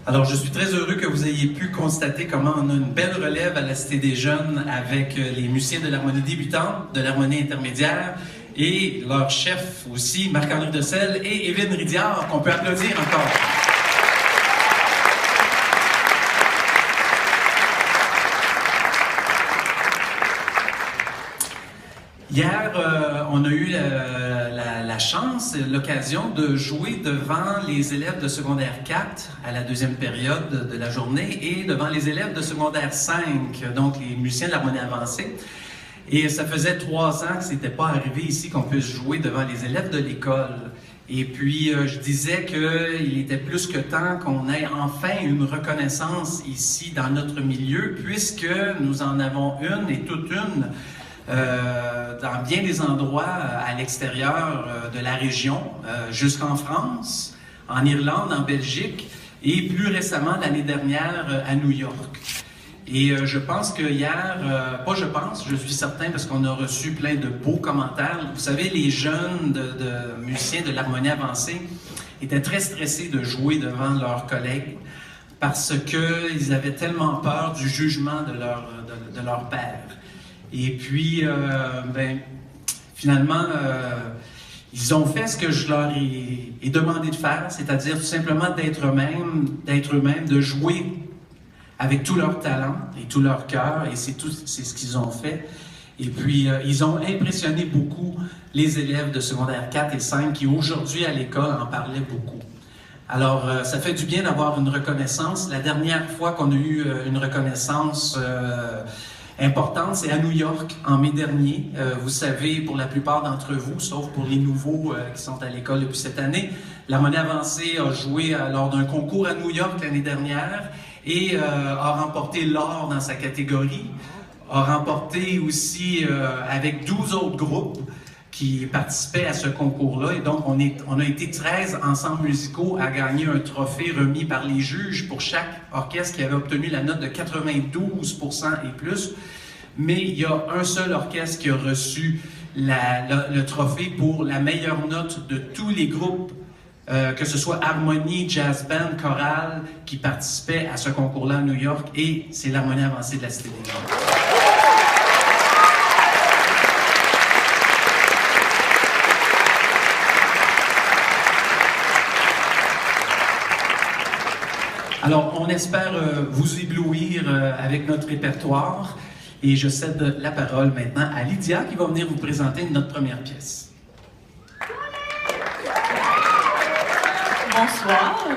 Alors, je suis très heureux que vous ayez pu constater comment on a une belle relève à la Cité des Jeunes avec les musiciens de l'harmonie débutante, de l'harmonie intermédiaire et leur chef aussi, Marc-André Dessel et Évelyne Ridiard, qu'on peut applaudir encore. Hier, on a eu la chance, l'occasion de jouer devant les élèves de secondaire 4 à la deuxième période de la journée et devant les élèves de secondaire 5, donc les musiciens de l'harmonie avancée. Et ça faisait 3 ans que c'était pas arrivé ici qu'on puisse jouer devant les élèves de l'école. Et puis, je disais qu'il était plus que temps qu'on ait enfin une reconnaissance ici dans notre milieu, puisque nous en avons une et toute une dans bien des endroits à l'extérieur de la région, jusqu'en France, en Irlande, en Belgique et plus récemment l'année dernière à New York. Et je pense que hier, je suis certain parce qu'on a reçu plein de beaux commentaires. Vous savez, les jeunes de musiciens de l'harmonie avancée étaient très stressés de jouer devant leurs collègues parce qu'ils avaient tellement peur du jugement de leur père. Et puis, finalement, ils ont fait ce que je leur ai demandé de faire, c'est-à-dire tout simplement d'être eux-mêmes, de jouer avec tout leur talent et tout leur cœur, et c'est ce qu'ils ont fait. Et puis, ils ont impressionné beaucoup les élèves de secondaire 4 et 5 qui, aujourd'hui, à l'école, en parlaient beaucoup. Alors, ça fait du bien d'avoir une reconnaissance. La dernière fois qu'on a eu une reconnaissance importante, c'est à New York, en mai dernier. Vous savez, pour la plupart d'entre vous, sauf pour les nouveaux qui sont à l'école depuis cette année, l'harmonie avancée a joué lors d'un concours à New York l'année dernière et a remporté l'or dans sa catégorie, a remporté aussi avec 12 autres groupes qui participaient à ce concours-là. Et donc, on a été 13 ensembles musicaux à gagner un trophée remis par les juges pour chaque orchestre qui avait obtenu la note de 92% et plus. Mais il y a un seul orchestre qui a reçu le trophée pour la meilleure note de tous les groupes, que ce soit harmonie, jazz band, chorale, qui participaient à ce concours-là à New York, et c'est l'harmonie avancée de la Cité des Jeunes. Alors, on espère vous éblouir avec notre répertoire et je cède la parole maintenant à Lydia qui va venir vous présenter notre première pièce. Bonsoir.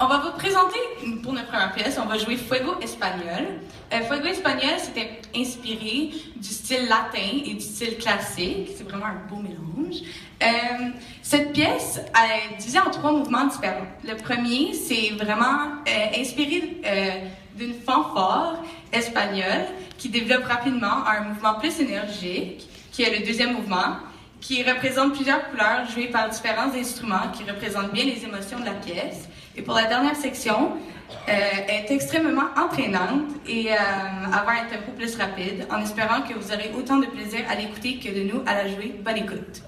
On va vous présenter pour notre première pièce, on va jouer Fuego Espagnol. Fuego Espagnol, c'était inspiré du style latin et du style classique. C'est vraiment un beau mélange. Cette pièce est divisée en 3 mouvements différents. Le premier, c'est vraiment inspiré d'une fanfare espagnole qui développe rapidement un mouvement plus énergique, qui est le deuxième mouvement, qui représente plusieurs couleurs jouées par différents instruments qui représentent bien les émotions de la pièce. Et pour la dernière section, est extrêmement entraînante et avoir un tempo plus rapide, en espérant que vous aurez autant de plaisir à l'écouter que de nous à la jouer. Bonne écoute!